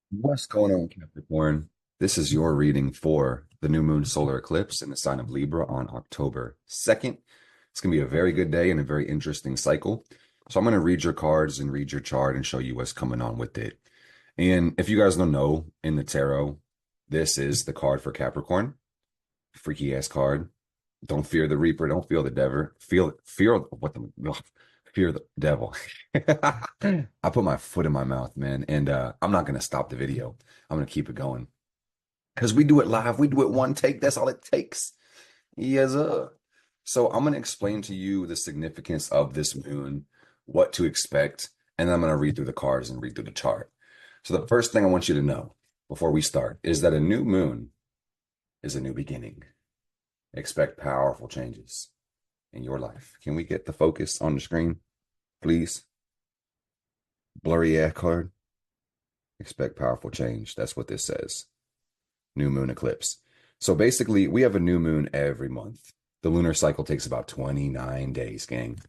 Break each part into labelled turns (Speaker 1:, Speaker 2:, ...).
Speaker 1: What's going on, Capricorn? This is your reading for the new moon solar eclipse in the sign of Libra on October 2nd. It's going to be a very good day and a very interesting cycle. So I'm going to read your cards and read your chart and show you what's coming on with it. And if you guys don't know, in the tarot, this is the card for Capricorn. Freaky ass card. Don't fear the Reaper. Don't feel the devil. Fear the devil. I put my foot in my mouth, man, and I'm not gonna stop the video. I'm gonna keep it going because we do it live. We do it one take. That's all it takes. Yes, So I'm gonna explain to you the significance of this moon, what to expect, and then I'm gonna read through the cards and read through the chart. So the first thing I want you to know before we start is that a new moon is a new beginning. Expect powerful changes in your life. Can we get the focus on the screen, please? Blurry ass card. Expect powerful change. That's what this says. New moon eclipse. So basically, we have a new moon every month. The lunar cycle takes about 29 days, gang,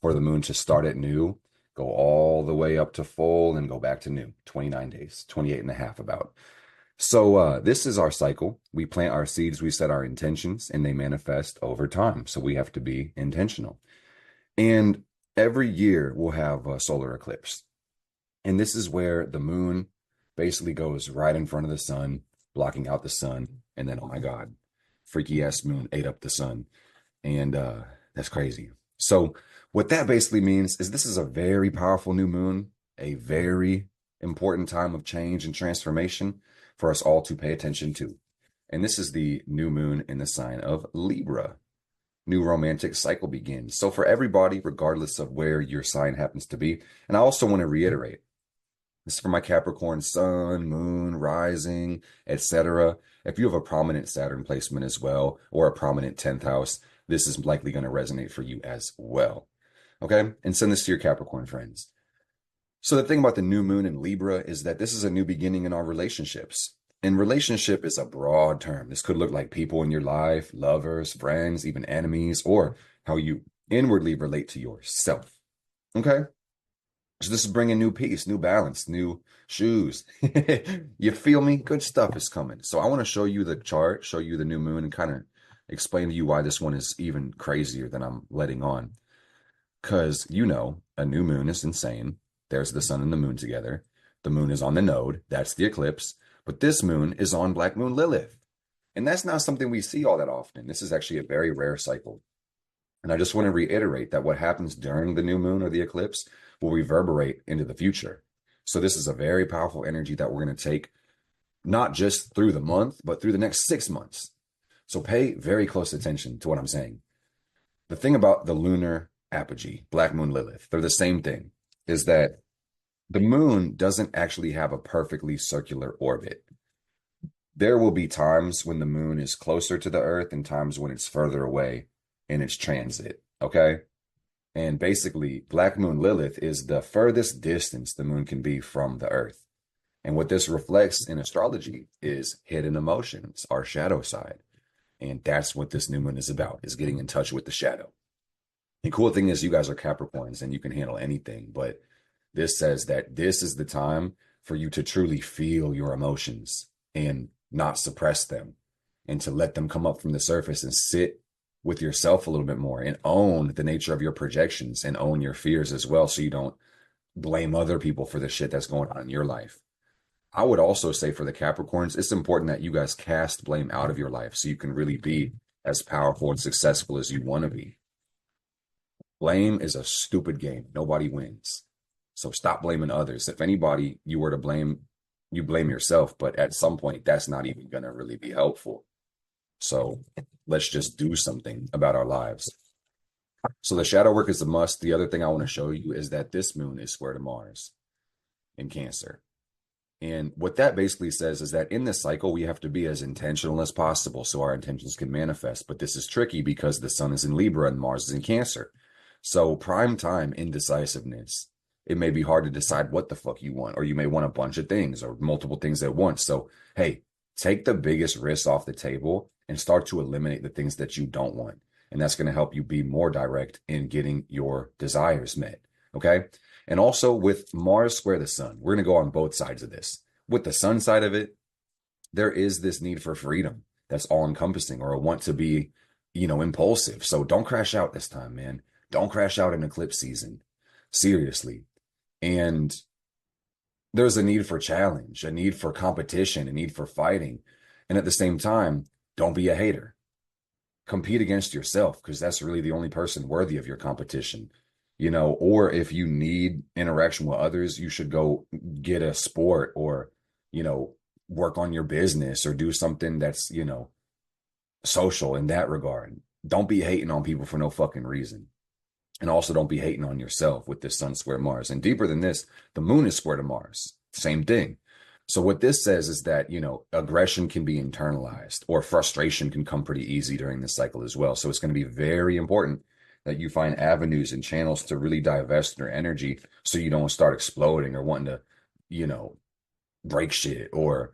Speaker 1: for the moon to start at new, go all the way up to full, and go back to new. 29 days, 28 and a half about. So this is our cycle. We plant our seeds, we set our intentions, and they manifest over time. So we have to be intentional. And every year we'll have a solar eclipse. And this is where the moon basically goes right in front of the sun, blocking out the sun. And then, oh my God, freaky ass moon ate up the sun. And that's crazy. So what that basically means is this is a very powerful new moon, a very important time of change and transformation for us all to pay attention to. And this is the new moon in the sign of Libra. New romantic cycle begins. So for everybody, regardless of where your sign happens to be, and I also want to reiterate, this is for my Capricorn sun, moon, rising, etc. If you have a prominent Saturn placement as well, or a prominent 10th house, this is likely going to resonate for you as well. Okay? And send this to your Capricorn friends. So the thing about the new moon in Libra is that this is a new beginning in our relationships. And relationship is a broad term. This could look like people in your life, lovers, friends, even enemies, or how you inwardly relate to yourself. Okay? So this is bringing new peace, new balance, new shoes. You feel me? Good stuff is coming. So I want to show you the chart, show you the new moon, and kind of explain to you why this one is even crazier than I'm letting on. Because, a new moon is insane. There's the sun and the moon together. The moon is on the node. That's the eclipse. But this moon is on Black Moon Lilith. And that's not something we see all that often. This is actually a very rare cycle. And I just want to reiterate that what happens during the new moon or the eclipse will reverberate into the future. So this is a very powerful energy that we're going to take not just through the month, but through the next 6 months. So pay very close attention to what I'm saying. The thing about the lunar apogee, Black Moon Lilith, they're the same thing, is that the moon doesn't actually have a perfectly circular orbit. There will be times when the moon is closer to the earth and times when it's further away in its transit, okay? And basically, Black Moon Lilith is the furthest distance the moon can be from the earth. And what this reflects in astrology is hidden emotions, our shadow side. And that's what this new moon is about, is getting in touch with the shadow. The cool thing is you guys are Capricorns and you can handle anything, but this says that this is the time for you to truly feel your emotions and not suppress them and to let them come up from the surface and sit with yourself a little bit more and own the nature of your projections and own your fears as well, so you don't blame other people for the shit that's going on in your life. I would also say for the Capricorns, it's important that you guys cast blame out of your life so you can really be as powerful and successful as you want to be. Blame is a stupid game. Nobody wins. So stop blaming others. If anybody you were to blame, you blame yourself, but at some point that's not even going to really be helpful. So let's just do something about our lives. So the shadow work is a must. The other thing I want to show you is that this moon is square to Mars in Cancer. And what that basically says is that in this cycle, we have to be as intentional as possible so our intentions can manifest. But this is tricky because the sun is in Libra and Mars is in Cancer. So prime time indecisiveness. It may be hard to decide what the fuck you want, or you may want a bunch of things or multiple things at once. So, hey, take the biggest risks off the table and start to eliminate the things that you don't want. And that's going to help you be more direct in getting your desires met. Okay. And also with Mars square the sun, we're going to go on both sides of this. with the sun side of it, there is this need for freedom that's all encompassing, or a want to be, impulsive. So don't crash out this time, man. Don't crash out in eclipse season. Seriously. And there's a need for challenge, a need for competition, a need for fighting. And at the same time, don't be a hater. Compete against yourself, because that's really the only person worthy of your competition. Or if you need interaction with others, you should go get a sport, or, you know, work on your business, or do something that's, social in that regard. Don't be hating on people for no fucking reason. And also don't be hating on yourself with this sun square Mars. And deeper than this, the moon is square to Mars. Same thing. So what this says is that, aggression can be internalized, or frustration can come pretty easy during this cycle as well. So it's going to be very important that you find avenues and channels to really divest your energy, so you don't start exploding or wanting to, you know, break shit or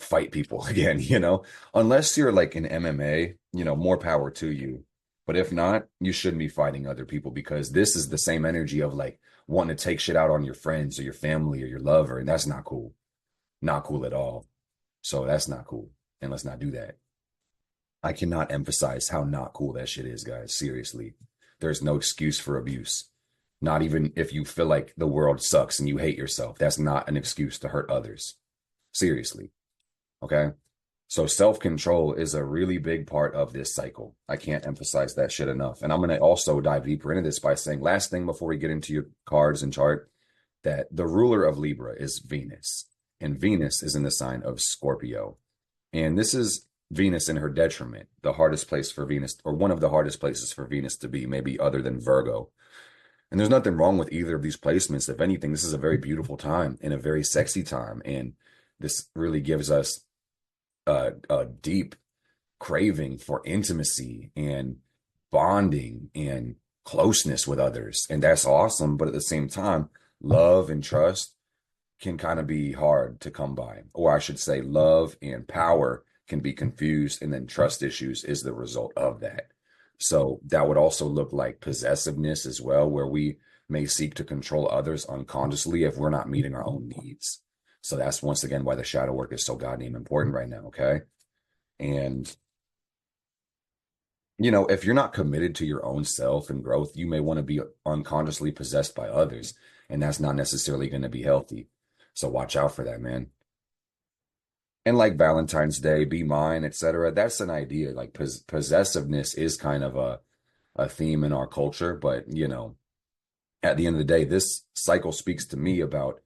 Speaker 1: fight people again, unless you're like in MMA, more power to you. But if not, you shouldn't be fighting other people, because this is the same energy of like wanting to take shit out on your friends or your family or your lover. And that's not cool. Not cool at all. So that's not cool. And let's not do that. I cannot emphasize how not cool that shit is, guys. Seriously. There's no excuse for abuse. Not even if you feel like the world sucks and you hate yourself. That's not an excuse to hurt others. Seriously. Okay. So self-control is a really big part of this cycle. I can't emphasize that shit enough. And I'm going to also dive deeper into this by saying, last thing before we get into your cards and chart, that the ruler of Libra is Venus. And Venus is in the sign of Scorpio. And this is Venus in her detriment, the hardest place for Venus, or one of the hardest places for Venus to be, maybe other than Virgo. And there's nothing wrong with either of these placements. If anything, this is a very beautiful time and a very sexy time. And this really gives us a deep craving for intimacy and bonding and closeness with others. And that's awesome. But at the same time, love and trust can kind of be hard to come by. Or I should say, love and power can be confused. And then trust issues is the result of that. So that would also look like possessiveness as well, where we may seek to control others unconsciously if we're not meeting our own needs. So that's once again why the shadow work is so goddamn important right now, okay? And, if you're not committed to your own self and growth, you may want to be unconsciously possessed by others, and that's not necessarily going to be healthy. So watch out for that, man. And like Valentine's Day, be mine, etc. That's an idea. Like possessiveness is kind of a theme in our culture, but, at the end of the day, this cycle speaks to me about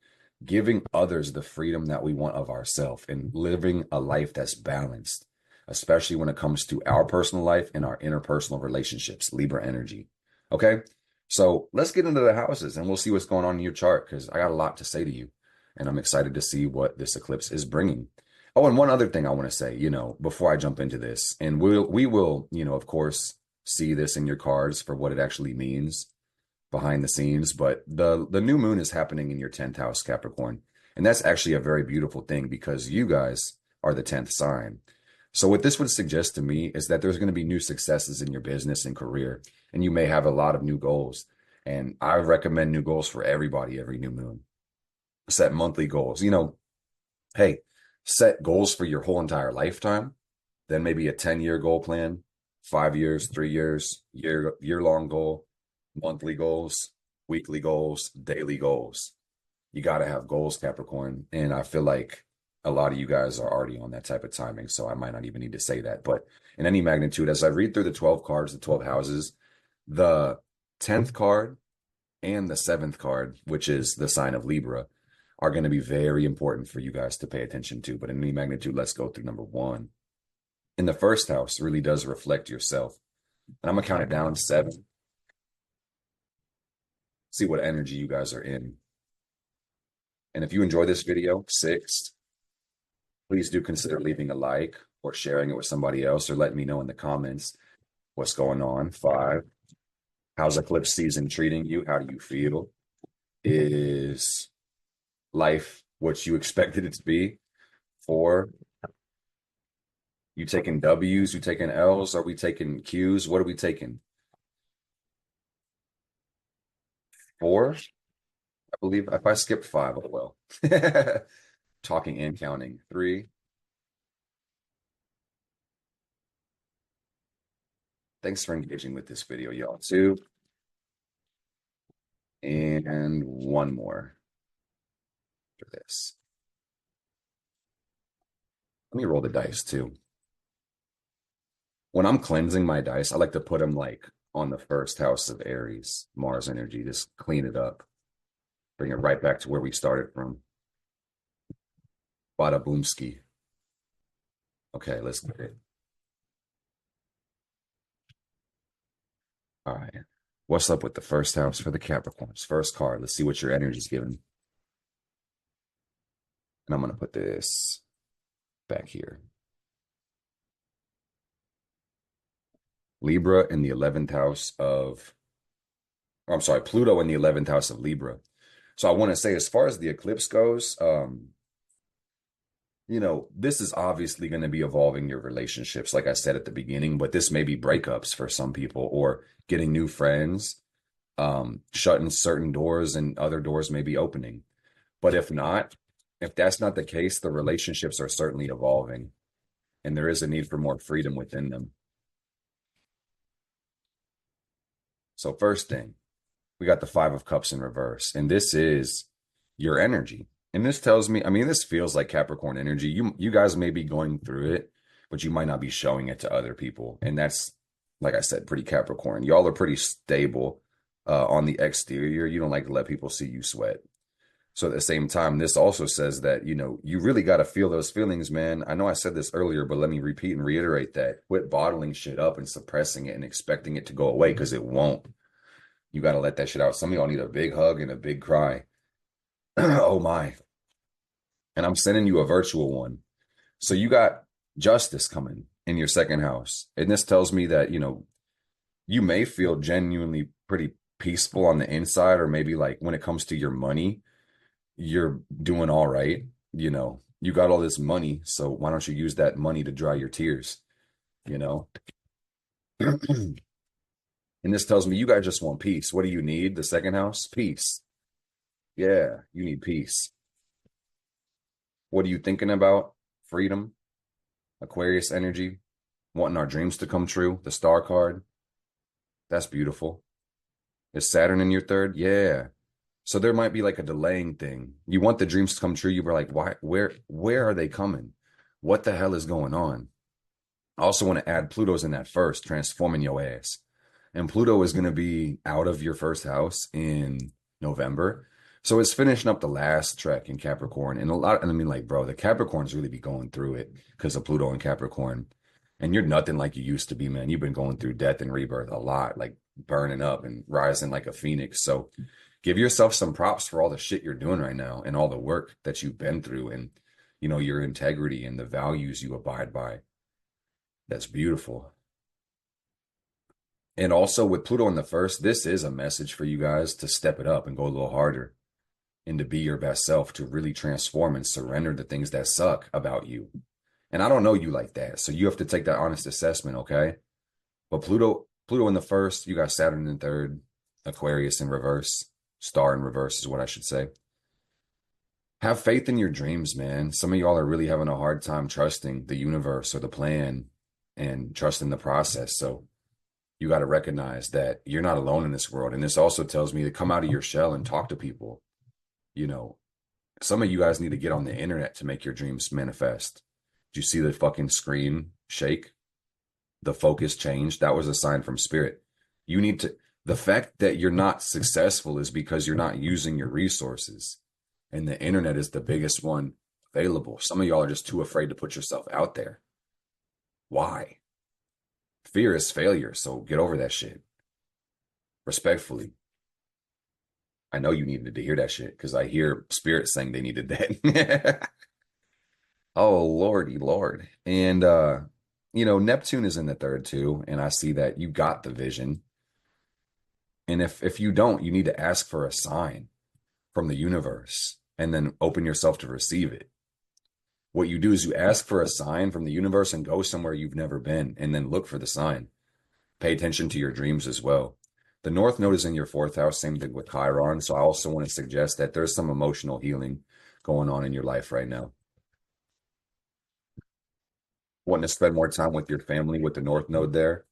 Speaker 1: giving others the freedom that we want of ourselves and living a life that's balanced, especially when it comes to our personal life and our interpersonal relationships, Libra energy. Okay. So let's get into the houses and we'll see what's going on in your chart, because I got a lot to say to you and I'm excited to see what this eclipse is bringing. Oh, and one other thing I want to say, before I jump into this, and we will, of course, see this in your cards for what it actually means behind the scenes, but the new moon is happening in your 10th house, Capricorn. And that's actually a very beautiful thing, because you guys are the 10th sign. So what this would suggest to me is that there's going to be new successes in your business and career, and you may have a lot of new goals. And I recommend new goals for everybody every new moon. Set monthly goals. Hey, set goals for your whole entire lifetime, then maybe a 10-year goal plan, 5 years, 3 years, year-long goal, monthly goals, weekly goals, daily goals. You got to have goals, Capricorn. And I feel like a lot of you guys are already on that type of timing, so I might not even need to say that. But in any magnitude, as I read through the 12 cards, the 12 houses, the 10th card and the 7th card, which is the sign of Libra, are going to be very important for you guys to pay attention to. But in any magnitude, let's go through number 1. In the first house really does reflect yourself. And I'm going to count it down 7. See what energy you guys are in. And if you enjoy this video, 6, please do consider leaving a like or sharing it with somebody else, or letting me know in the comments what's going on. 5, how's eclipse season treating you? How do you feel? Is life what you expected it to be? 4, you taking W's, you taking L's? Are we taking Q's? What are we taking? 4, I believe. If I skipped 5, oh well. talking and counting. 3. Thanks for engaging with this video, y'all. 2. And one more for this. Let me roll the dice too. When I'm cleansing my dice, I like to put them like on the first house of Aries, Mars energy. Just clean it up. Bring it right back to where we started from. Bada boomski. Okay, let's get it. All right. What's up with the first house for the Capricorns? First card. Let's see what your energy's giving. And I'm going to put this back here. Libra in the 11th house of, or I'm sorry, Pluto in the 11th house of Libra. So I want to say, as far as the eclipse goes, you know, this is obviously going to be evolving your relationships, like I said at the beginning, but this may be breakups for some people or getting new friends, shutting certain doors and other doors may be opening. But if not, if that's not the case, the relationships are certainly evolving and there is a need for more freedom within them. So first thing, we got the 5 of Cups in reverse, and this is your energy. And this tells me, I mean, this feels like Capricorn energy. You guys may be going through it, but you might not be showing it to other people. And that's, like I said, pretty Capricorn. Y'all are pretty stable on the exterior. You don't like to let people see you sweat. So at the same time, this also says that, you know, you really got to feel those feelings, man. I know I said this earlier, but let me repeat and reiterate that. Quit bottling shit up and suppressing it and expecting it to go away, because it won't. You got to let that shit out. Some of y'all need a big hug and a big cry. Oh my. And I'm sending you a virtual one. So you got justice coming in your second house. And this tells me that, you know, you may feel genuinely pretty peaceful on the inside, or maybe like when it comes to your money, you're doing all right. You know, you got all this money, so why don't you use that money to dry your tears, you know? And this tells me you guys just want peace. What do you need? The second house? Peace. Yeah, you need peace. What are you thinking about? Freedom, Aquarius energy, wanting our dreams to come true. The Star card. That's beautiful. Is Saturn in your third? Yeah. So there might be like a delaying thing. You want the dreams to come true. You were like, why, where are they coming? What the hell is going on? I also want to add Pluto's in that first, transforming your ass. And Pluto is going to be out of your first house in November. So it's finishing up the last trek in Capricorn. And I mean, like, bro, the Capricorns really be going through it because of Pluto and Capricorn. And you're nothing like you used to be, man. You've been going through death and rebirth a lot, like burning up and rising like a phoenix. So give yourself some props for all the shit you're doing right now and all the work that you've been through, and, you know, your integrity and the values you abide by. That's beautiful. And also with Pluto in the first, this is a message for you guys to step it up and go a little harder and to be your best self, to really transform and surrender the things that suck about you. And I don't know you like that, so you have to take that honest assessment, okay? But Pluto in the first, you got Saturn in third, Aquarius in reverse, Star in reverse is what I should say. Have faith in your dreams, man. Some of y'all are really having a hard time trusting the universe or the plan and trusting the process. So you got to recognize that you're not alone in this world. And this also tells me to come out of your shell and talk to people. You know, some of you guys need to get on the internet to make your dreams manifest. Did you see the fucking screen shake? The focus changed. That was a sign from spirit. You need to, the fact that you're not successful is because you're not using your resources. And the internet is the biggest one available. Some of y'all are just too afraid to put yourself out there. Why? Fear is failure. So get over that shit. Respectfully. I know you needed to hear that shit because I hear spirit saying they needed that. Oh, Lordy, Lord. And, you know, Neptune is in the third too. And I see that you got the vision. And if you don't, you need to ask for a sign from the universe and then open yourself to receive it. What you do is you ask for a sign from the universe and go somewhere you've never been and then look for the sign. Pay attention to your dreams as well. The North Node is in your fourth house, same thing with Chiron. So I also want to suggest that there's some emotional healing going on in your life right now. wanting to spend more time with your family with the North Node there.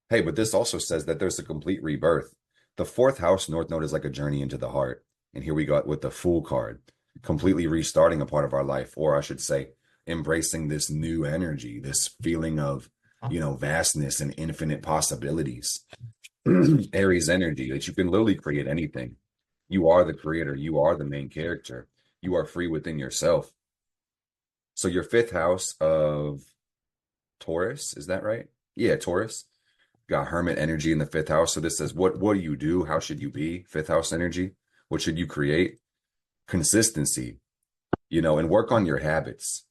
Speaker 1: Hey, but this also says that there's a complete rebirth. The fourth house North Node is like a journey into the heart. And here we got with the Fool card, completely restarting a part of our life, or I should say, embracing this new energy, this feeling of, vastness and infinite possibilities. Aries energy that you can literally create anything. You are the creator, you are the main character, you are free within yourself. So your fifth house of Taurus, is that right? Yeah, Taurus. Got Hermit energy in the fifth house. So this says, what do you do? How should you be? Fifth house energy. What should you create? Consistency, and work on your habits,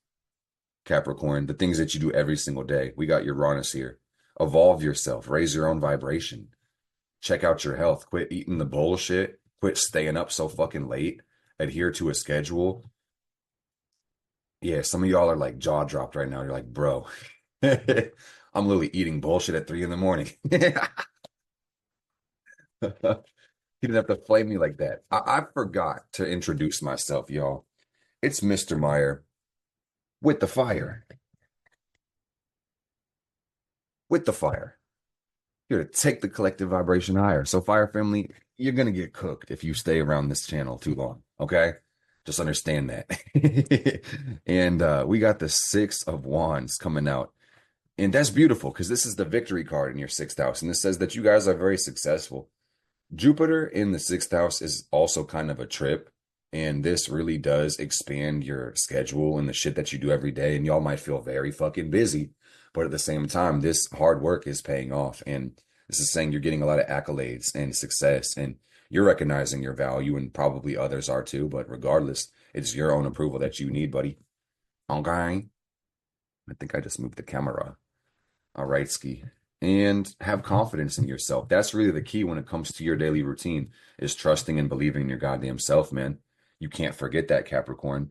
Speaker 1: Capricorn, the things that you do every single day. We got Uranus here. Evolve yourself, raise your own vibration, check out your health, quit eating the bullshit, quit staying up so fucking late, adhere to a schedule. Yeah, some of y'all are like jaw dropped right now. You're like, bro, I'm literally eating bullshit at 3 a.m. He didn't have to flame me like that. I forgot to introduce myself, y'all. It's Mr. Meyer with the fire. With the fire. Here to take the collective vibration higher. So, Fire Family, you're going to get cooked if you stay around this channel too long. Okay? Just understand that. And we got the Six of Wands coming out. And that's beautiful because this is the victory card in your sixth house. And this says that you guys are very successful. Jupiter in the sixth house is also kind of a trip. And this really does expand your schedule and the shit that you do every day. And y'all might feel very fucking busy. But at the same time, this hard work is paying off. And this is saying you're getting a lot of accolades and success. And you're recognizing your value, and probably others are too. But regardless, it's your own approval that you need, buddy. Okay. I think I just moved the camera. All right, Ski. And have confidence in yourself. That's really the key when it comes to your daily routine, is trusting and believing in your goddamn self, man. You can't forget that, Capricorn.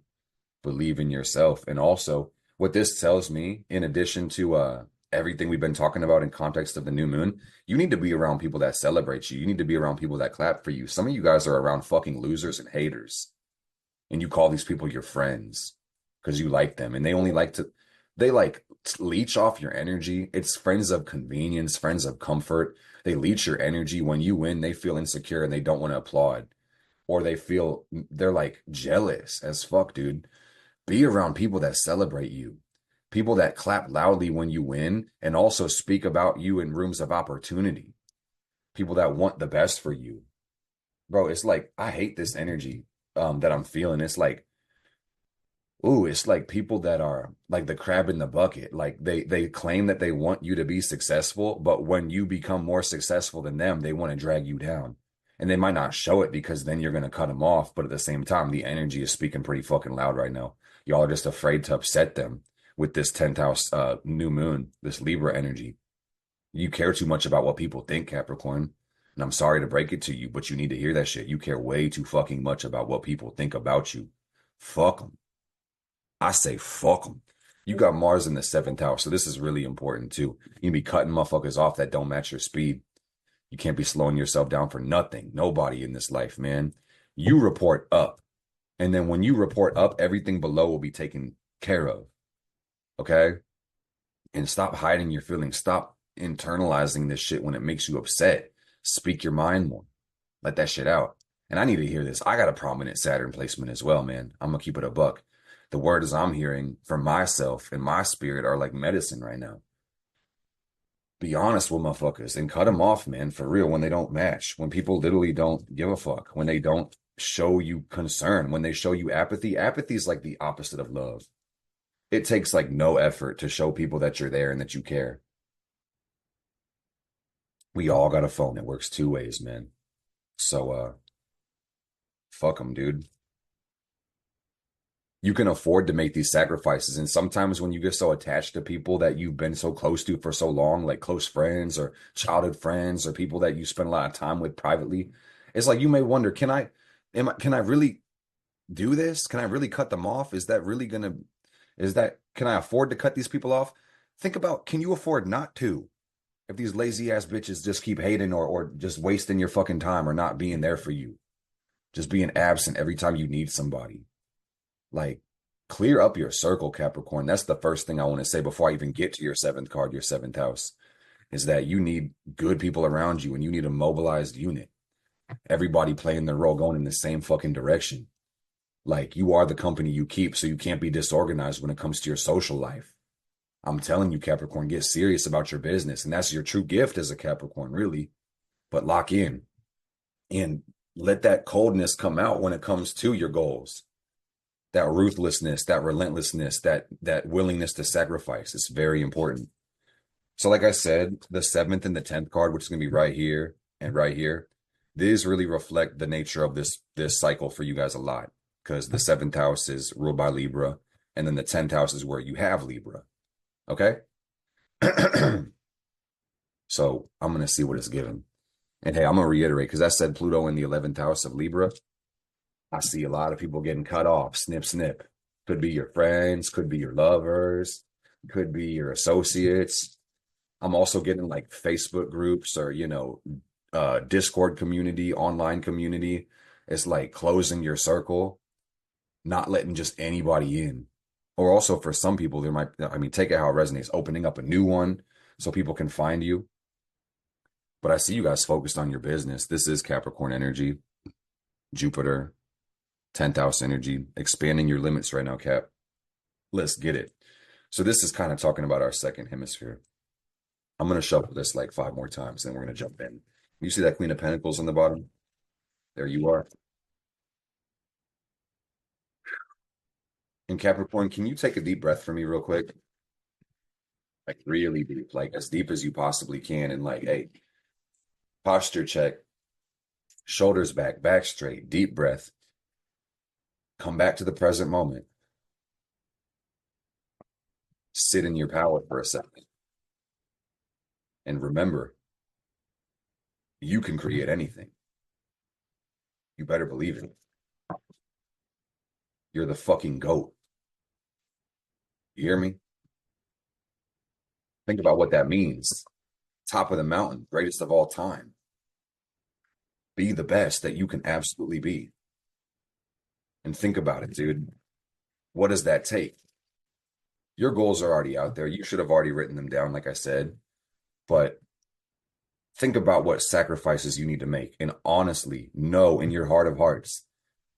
Speaker 1: Believe in yourself. And also, what this tells me, in addition to everything we've been talking about in context of the new moon, you need to be around people that celebrate you. You need to be around people that clap for you. Some of you guys are around fucking losers and haters, and you call these people your friends because you like them, and they like leech off your energy. It's friends of convenience, friends of comfort. They leech your energy. When you win, they feel insecure and they don't want to applaud, or they're like jealous as fuck, dude. Be around people that celebrate you, people that clap loudly when you win and also speak about you in rooms of opportunity, people that want the best for you. Bro, it's like, I hate this energy that I'm feeling. It's like, ooh, it's like people that are like the crab in the bucket. Like they claim that they want you to be successful, but when you become more successful than them, they want to drag you down. And they might not show it because then you're going to cut them off. But at the same time, the energy is speaking pretty fucking loud right now. Y'all are just afraid to upset them with this 10th house new moon, this Libra energy. You care too much about what people think, Capricorn. And I'm sorry to break it to you, but you need to hear that shit. You care way too fucking much about what people think about you. Fuck them. I say fuck them. You got Mars in the 7th house, so this is really important too. You can be cutting motherfuckers off that don't match your speed. You can't be slowing yourself down for nothing. Nobody in this life, man. You report up. And then when you report up, everything below will be taken care of. Okay? And stop hiding your feelings. Stop internalizing this shit when it makes you upset. Speak your mind more. Let that shit out. And I need to hear this. I got a prominent Saturn placement as well, man. I'm going to keep it a buck. The words I'm hearing from myself and my spirit are like medicine right now. Be honest with motherfuckers and cut them off, man, for real, when they don't match, when people literally don't give a fuck, when they don't show you concern, when they show you apathy. Apathy is like the opposite of love. It takes like no effort to show people that you're there and that you care. We all got a phone that works two ways, man. So, fuck them, dude. You can afford to make these sacrifices. And sometimes when you get so attached to people that you've been so close to for so long, like close friends or childhood friends or people that you spend a lot of time with privately, it's like you may wonder, can I really do this? Can I really cut them off? Can I afford to cut these people off? Think about, can you afford not to? If these lazy ass bitches just keep hating or just wasting your fucking time or not being there for you, just being absent every time you need somebody. Like, Clear up your circle, Capricorn. That's the first thing I want to say before I even get to your seventh card, your seventh house, is that you need good people around you and you need a mobilized unit. Everybody playing their role, going in the same fucking direction. Like you are the company you keep, so you can't be disorganized when it comes to your social life. I'm telling you, Capricorn, get serious about your business. And that's your true gift as a Capricorn, really. But lock in and let that coldness come out when it comes to your goals. That ruthlessness, that relentlessness, that willingness to sacrifice. It's very important. So, like I said, the seventh and the 10th card, which is going to be right here and right here, these really reflect the nature of this cycle for you guys a lot. Because the seventh house is ruled by Libra, and then the 10th house is where you have Libra. Okay? So I'm going to see what it's given. And hey, I'm going to reiterate, because I said Pluto in the 11th house of Libra. I see a lot of people getting cut off, snip, snip. Could be your friends, could be your lovers, could be your associates. I'm also getting like Facebook groups or, Discord community, online community. It's like closing your circle, not letting just anybody in. Or also for some people, there might, take it how it resonates, opening up a new one so people can find you. But I see you guys focused on your business. This is Capricorn energy, Jupiter, 10th house energy, expanding your limits right now, Cap. Let's get it. So this is kind of talking about our second hemisphere. I'm going to shuffle this like 5 more times, then we're going to jump in. You see that Queen of Pentacles on the bottom? There you are. And Capricorn, can you take a deep breath for me real quick? Like really deep, like as deep as you possibly can. And like, hey, posture check, shoulders back, back straight, deep breath. Come back to the present moment. Sit in your power for a second. And remember, you can create anything. You better believe it. You're the fucking GOAT. You hear me? Think about what that means. Top of the mountain, greatest of all time. Be the best that you can absolutely be. And think about it, dude. What does that take? Your goals are already out there. You should have already written them down, like I said. But think about what sacrifices you need to make. And honestly, know in your heart of hearts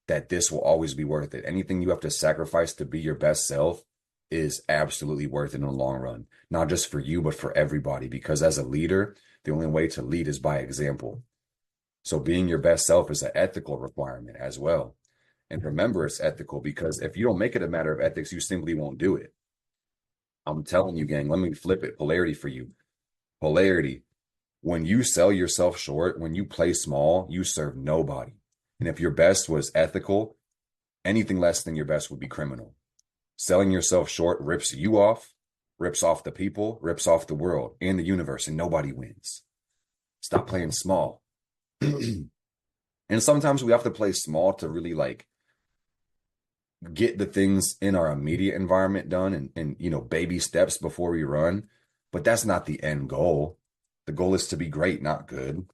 Speaker 1: that this will always be worth it. Anything you have to sacrifice to be your best self is absolutely worth it in the long run. Not just for you, but for everybody. Because as a leader, the only way to lead is by example. So being your best self is an ethical requirement as well. And remember, it's ethical because if you don't make it a matter of ethics, you simply won't do it. I'm telling you, gang, let me flip it. Polarity for you. Polarity. When you sell yourself short, when you play small, you serve nobody. And if your best was ethical, anything less than your best would be criminal. Selling yourself short rips you off, rips off the people, rips off the world and the universe, and nobody wins. Stop playing small. And sometimes we have to play small to really like get the things in our immediate environment done and baby steps before we run. But that's not the end goal. The goal is to be great, not good.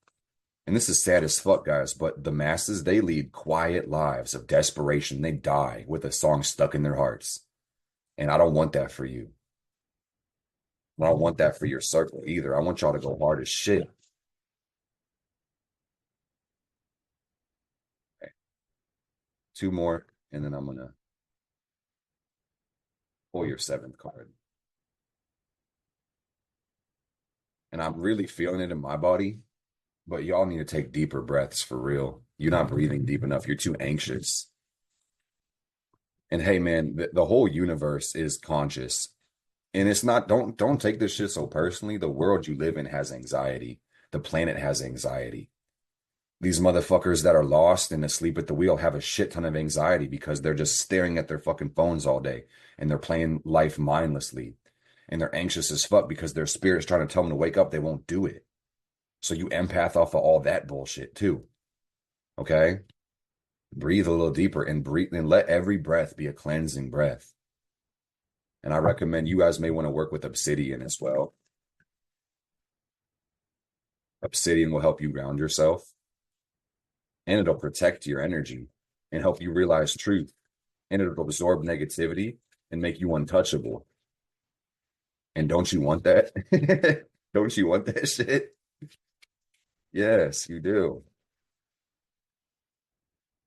Speaker 1: And this is sad as fuck, guys, but the masses, they lead quiet lives of desperation. They die with a song stuck in their hearts. And I don't want that for you. I don't want that for your circle either. I want y'all to go hard as shit. Okay. 2 more, and then I'm going to pull your 7th card. And I'm really feeling it in my body, but y'all need to take deeper breaths for real. You're not breathing deep enough. You're too anxious. And hey, man, the whole universe is conscious. And it's not, don't take this shit so personally. The world you live in has anxiety. The planet has anxiety. These motherfuckers that are lost and asleep at the wheel have a shit ton of anxiety because they're just staring at their fucking phones all day and they're playing life mindlessly. And they're anxious as fuck because their spirit's trying to tell them to wake up. They won't do it. So you empath off of all that bullshit too. Okay? Breathe a little deeper and breathe and let every breath be a cleansing breath. And I recommend you guys may want to work with obsidian as well. Obsidian will help you ground yourself. And it'll protect your energy and help you realize truth. and it'll absorb negativity and make you untouchable. And don't you want that? Don't you want that shit? Yes, you do.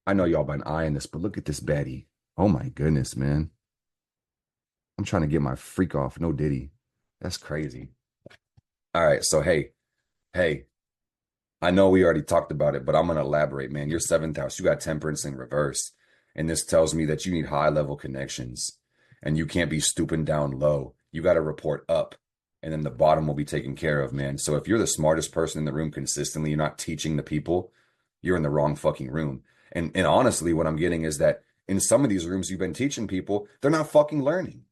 Speaker 1: I know y'all been eyeing this, but look at this baddie. Oh my goodness, man. I'm trying to get my freak off. No Diddy. That's crazy. All right. So, hey, I know we already talked about it, but I'm going to elaborate, man. Your seventh house, you got temperance in reverse. And this tells me that you need high level connections and you can't be stooping down low. You got to report up and then the bottom will be taken care of, man. So if you're the smartest person in the room consistently, you're not teaching the people, you're in the wrong fucking room. And honestly, what I'm getting is that in some of these rooms you've been teaching people, they're not fucking learning.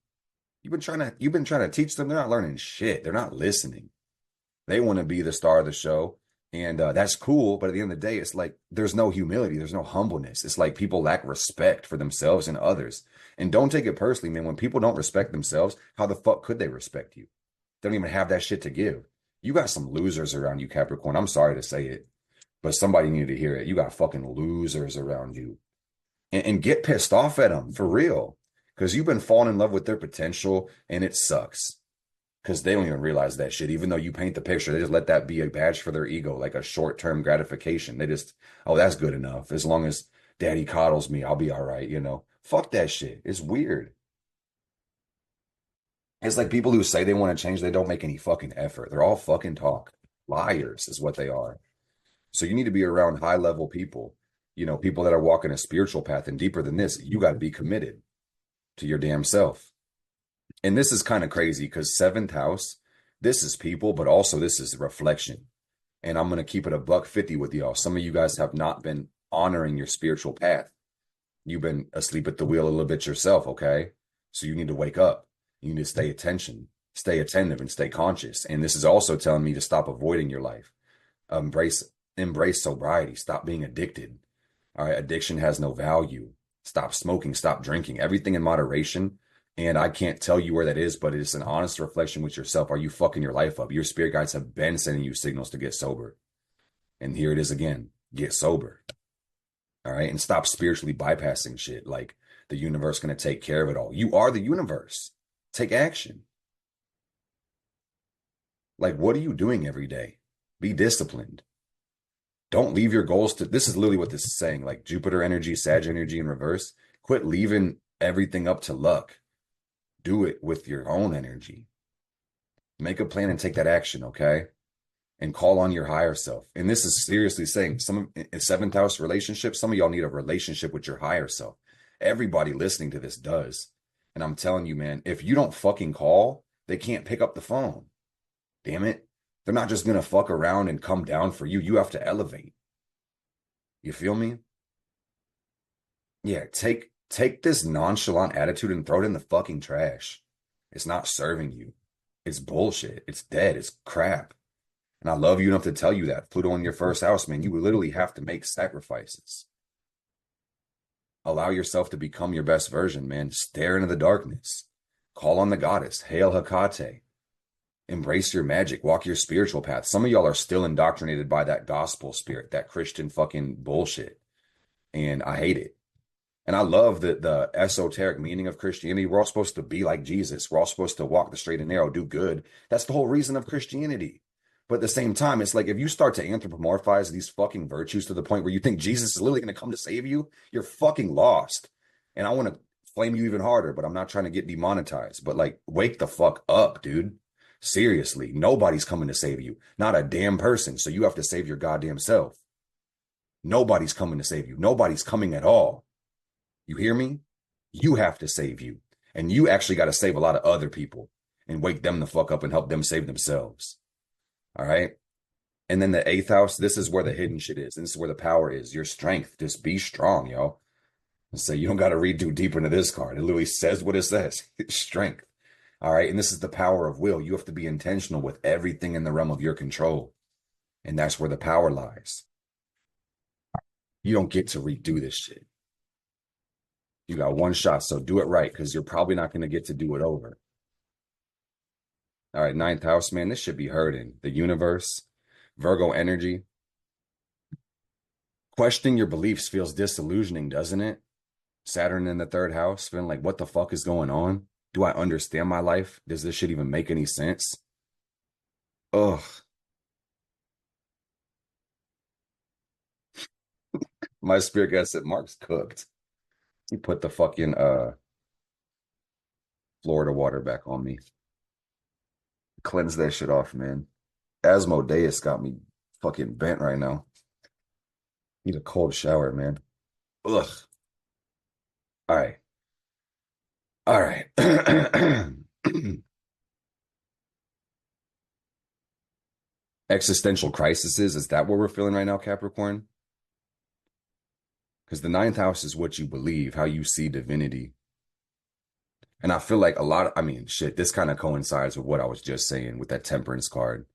Speaker 1: You've been trying to teach them, they're not learning shit. They're not listening. They want to be the star of the show. And that's cool. But at the end of the day, it's like there's no humility. There's no humbleness. It's like people lack respect for themselves and others. And don't take it personally, man. When people don't respect themselves, how the fuck could they respect you? They don't even have that shit to give. You got some losers around you, Capricorn. I'm sorry to say it, but somebody needed to hear it. You got fucking losers around you. And get pissed off at them for real. Because you've been falling in love with their potential and it sucks. Because they don't even realize that shit. Even though you paint the picture, they just let that be a badge for their ego, like a short-term gratification. They just, oh, that's good enough. As long as daddy coddles me, I'll be all right, you know? Fuck that shit. It's weird. It's like people who say they want to change, they don't make any fucking effort. They're all fucking talk. Liars is what they are. So you need to be around high-level people, you know, people that are walking a spiritual path. And deeper than this, you got to be committed to your damn self. And this is kind of crazy because seventh house, this is people, but also this is reflection. And I'm going to keep it a buck 50 with y'all. Some of you guys have not been honoring your spiritual path. You've been asleep at the wheel a little bit yourself, okay? So you need to wake up. You need to stay attentive and stay conscious. And this is also telling me to stop avoiding your life. Embrace sobriety. Stop being addicted. All right, addiction has no value. Stop smoking, stop drinking, everything in moderation. And I can't tell you where that is, but it's an honest reflection with yourself. Are you fucking your life up? Your spirit guides have been sending you signals to get sober. And here it is again. Get sober. All right. And stop spiritually bypassing shit like the universe going to take care of it all. You are the universe. Take action. Like, what are you doing every day? Be disciplined. Don't leave your goals to, this is literally what this is saying, like Jupiter energy, Sag energy in reverse. Quit leaving everything up to luck. Do it with your own energy. Make a plan and take that action, okay? And call on your higher self. And this is seriously saying, some in seventh house relationships, some of y'all need a relationship with your higher self. Everybody listening to this does. And I'm telling you, man, if you don't fucking call, they can't pick up the phone. Damn it. They're not just going to fuck around and come down for you. You have to elevate. You feel me? Yeah, take this nonchalant attitude and throw it in the fucking trash. It's not serving you. It's bullshit. It's dead. It's crap. And I love you enough to tell you that. Pluto in your first house, man, you literally have to make sacrifices. Allow yourself to become your best version, man. Stare into the darkness. Call on the goddess. Hail Hecate. Embrace your magic. Walk your spiritual path. Some of y'all are still indoctrinated by that gospel spirit, that Christian fucking bullshit. And I hate it. And I love the esoteric meaning of Christianity. We're all supposed to be like Jesus. We're all supposed to walk the straight and narrow, do good. That's the whole reason of Christianity. But at the same time, it's like if you start to anthropomorphize these fucking virtues to the point where you think Jesus is literally going to come to save you, you're fucking lost. And I want to flame you even harder, but I'm not trying to get demonetized. But like, wake the fuck up, dude. Seriously, nobody's coming to save you. Not a damn person. So you have to save your goddamn self. Nobody's coming to save you. Nobody's coming at all. You hear me? You have to save you. And you actually got to save a lot of other people and wake them the fuck up and help them save themselves. All right. And then the eighth house, this is where the hidden shit is. This is where the power is. Your strength. Just be strong, yo. And so you don't got to read too deep into this card. It literally says what it says. Strength. All right. And this is the power of will. You have to be intentional with everything in the realm of your control. And that's where the power lies. You don't get to redo this shit. You got one shot, so do it right, because you're probably not going to get to do it over. All right, ninth house, man, this should be hurting. The universe, Virgo energy. Questioning your beliefs feels disillusioning, doesn't it? Saturn in the third house, feeling like, what the fuck is going on? Do I understand my life? Does this shit even make any sense? Ugh. My spirit guy said, Mark's cooked. He put the fucking Florida water back on me. Cleanse that shit off, man. Asmodeus got me fucking bent right now. Need a cold shower, man. Ugh. All right. All right. Existential crises, is that what we're feeling right now, Capricorn? Because the ninth house is what you believe, how you see divinity. And I feel like a lot of, I mean, shit, this kind of coincides with what I was just saying with that temperance card.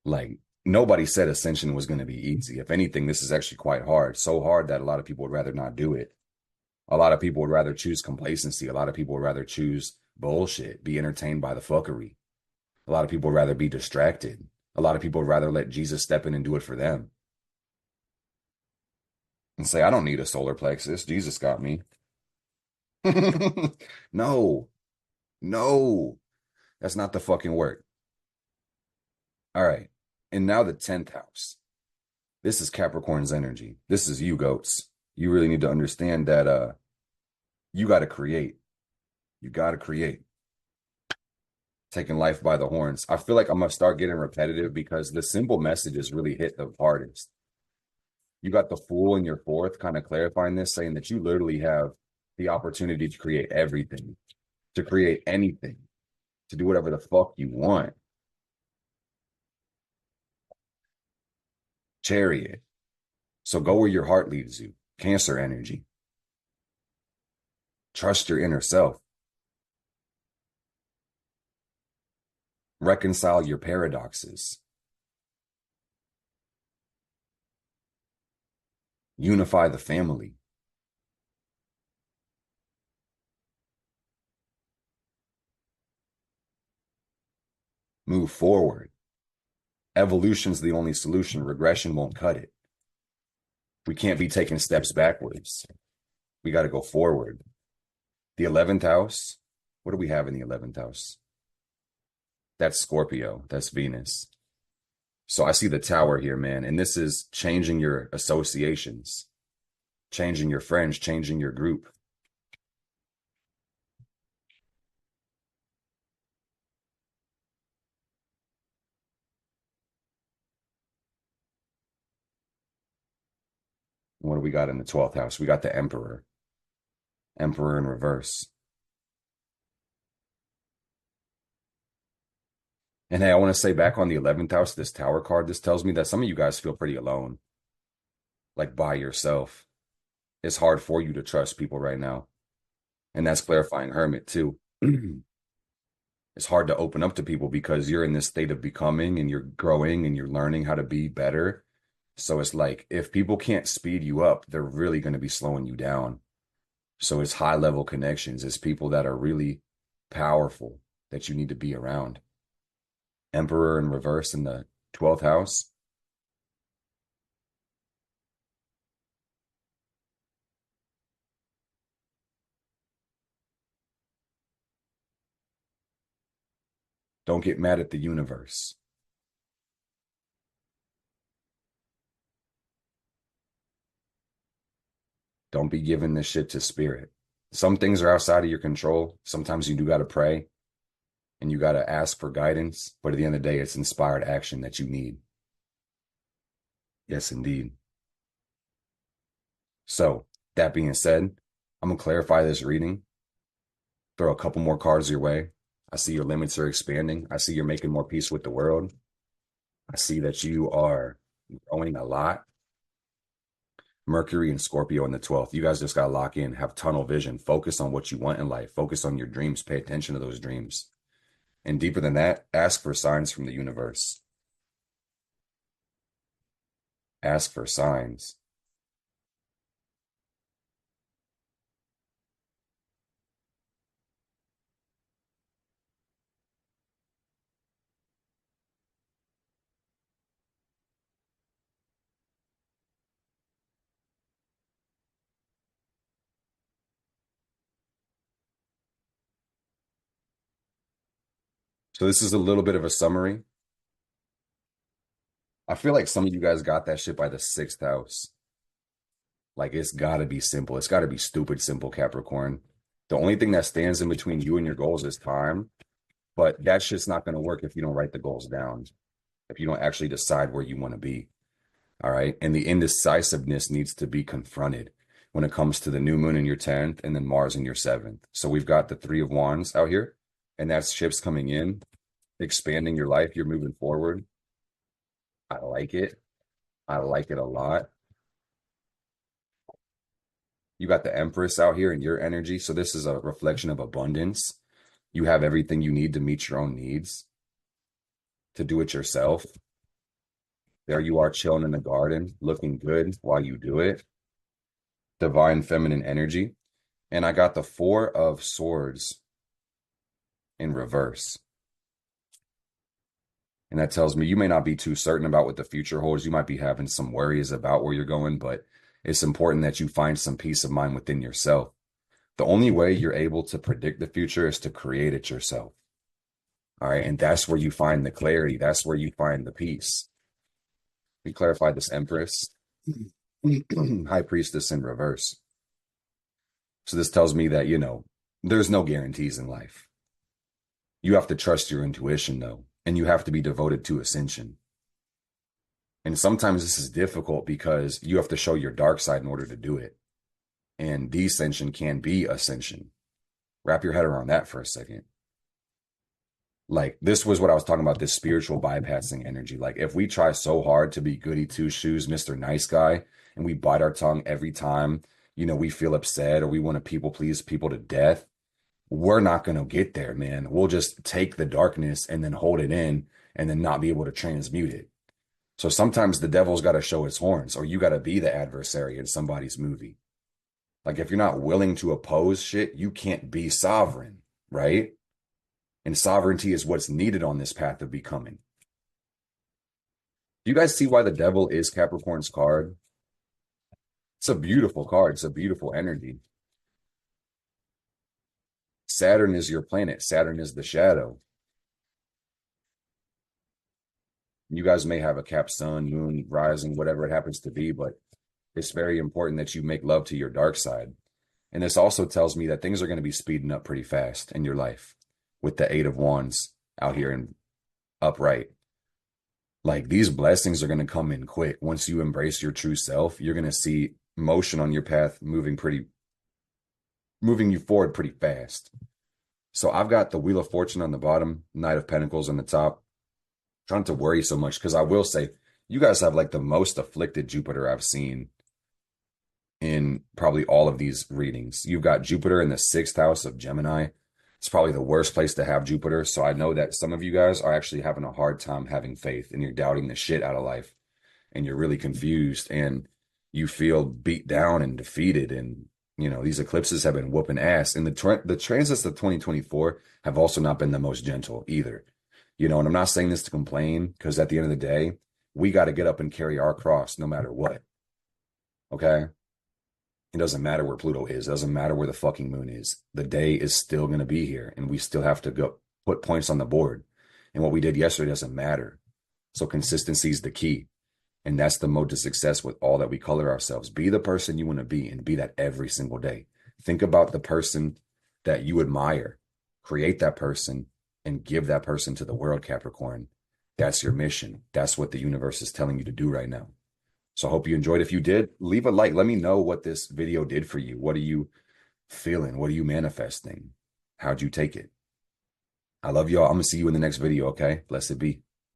Speaker 1: Like, nobody said ascension was going to be easy. If anything, this is actually quite hard. So hard that a lot of people would rather not do it. A lot of people would rather choose complacency. A lot of people would rather choose bullshit, be entertained by the fuckery. A lot of people would rather be distracted. A lot of people would rather let Jesus step in and do it for them and say, I don't need a solar plexus. Jesus got me. No, no, that's not the fucking work. All right. And now the 10th house. This is Capricorn's energy. This is you, goats. You really need to understand that you got to create. You got to create. Taking life by the horns. I feel like I'm gonna start getting repetitive because the simple messages really hit the hardest. You got the Fool in your fourth, kind of clarifying this, saying that you literally have the opportunity to create everything, to create anything, to do whatever the fuck you want. Chariot. So go where your heart leads you. Cancer energy. Trust your inner self. Reconcile your paradoxes. Unify the family. Move forward. Evolution's the only solution. Regression won't cut it. We can't be taking steps backwards. We got to go forward. The 11th house. What do we have in the 11th house? That's Scorpio. That's Venus. So I see the tower here, man. And this is changing your associations, changing your friends, changing your group. What do we got in the 12th house? We got the Emperor. Emperor in reverse. And hey, I want to say back on the 11th house, this tower card, this tells me that some of you guys feel pretty alone, like by yourself. It's hard for you to trust people right now. And that's clarifying Hermit too. It's hard to open up to people because you're in this state of becoming and you're growing and you're learning how to be better. So it's like if people can't speed you up, they're really going to be slowing you down. So it's high level connections. It's people that are really powerful that you need to be around. Emperor in reverse in the 12th house. Don't get mad at the universe. Don't be giving this shit to spirit. Some things are outside of your control. Sometimes you do got to pray and you got to ask for guidance. But at the end of the day, it's inspired action that you need. Yes, indeed. So, that being said, I'm going to clarify this reading, throw a couple more cards your way. I see your limits are expanding. I see you're making more peace with the world. I see that you are growing a lot. Mercury and Scorpio in the 12th. You guys just got to lock in, have tunnel vision, focus on what you want in life, focus on your dreams, pay attention to those dreams. And deeper than that, ask for signs from the universe. Ask for signs. So this is a little bit of a summary. I feel like some of you guys got that shit by the sixth house. Like it's got to be simple. It's got to be stupid simple, Capricorn. The only thing that stands in between you and your goals is time. But that shit's not going to work if you don't write the goals down, if you don't actually decide where you want to be. All right. And the indecisiveness needs to be confronted when it comes to the new moon in your 10th and then Mars in your 7th. So we've got the Three of Wands out here, and that's ships coming in, expanding your life. You're moving forward. I like it. I like it a lot. You got the Empress out here in your energy. So this is a reflection of abundance. You have everything you need to meet your own needs, to do it yourself. There you are chilling in the garden, looking good while you do it. Divine feminine energy. And I got the Four of Swords in reverse. And that tells me you may not be too certain about what the future holds. You might be having some worries about where you're going, but it's important that you find some peace of mind within yourself. The only way you're able to predict the future is to create it yourself. All right. And that's where you find the clarity. That's where you find the peace. We clarified this Empress, High Priestess in reverse. So this tells me that, there's no guarantees in life. You have to trust your intuition, though, and you have to be devoted to ascension. And sometimes this is difficult because you have to show your dark side in order to do it. And descension can be ascension. Wrap your head around that for a second. Like, this was what I was talking about, this spiritual bypassing energy. Like, if we try so hard to be goody two-shoes, Mr. Nice Guy, and we bite our tongue every time, we feel upset or we want to people please people to death, we're not going to get there, man. We'll just take the darkness and then hold it in and then not be able to transmute it. So sometimes the devil's got to show his horns, or you got to be the adversary in somebody's movie. Like, if you're not willing to oppose shit, you can't be sovereign, right? And sovereignty is what's needed on this path of becoming. Do you guys see why the devil is Capricorn's card? It's a beautiful card. It's a beautiful energy. Saturn is your planet. Saturn is the shadow. You guys may have a Cap sun, moon, rising, whatever it happens to be, but it's very important that you make love to your dark side. And this also tells me that things are going to be speeding up pretty fast in your life with the Eight of Wands out here and upright. Like, these blessings are going to come in quick. Once you embrace your true self, you're going to see motion on your path moving you forward pretty fast. So I've got the Wheel of Fortune on the bottom, Knight of Pentacles on the top. Trying to worry so much, because I will say you guys have like the most afflicted Jupiter I've seen in probably all of these readings. You've got Jupiter in the 6th house of Gemini. It's probably the worst place to have Jupiter. So I know that some of you guys are actually having a hard time having faith, and you're doubting the shit out of life, and you're really confused, and you feel beat down and defeated. And these eclipses have been whooping ass, and the transits of 2024 have also not been the most gentle either. And I'm not saying this to complain, because at the end of the day, we got to get up and carry our cross no matter what. Okay? It doesn't matter where Pluto is. It doesn't matter where the fucking moon is. The day is still going to be here, and we still have to go put points on the board. And what we did yesterday doesn't matter. So consistency is the key. And that's the mode to success with all that we color ourselves. Be the person you want to be, and be that every single day. Think about the person that you admire. Create that person and give that person to the world, Capricorn. That's your mission. That's what the universe is telling you to do right now. So I hope you enjoyed. If you did, leave a like. Let me know what this video did for you. What are you feeling? What are you manifesting? How'd you take it? I love y'all. I'm going to see you in the next video, okay? Blessed be.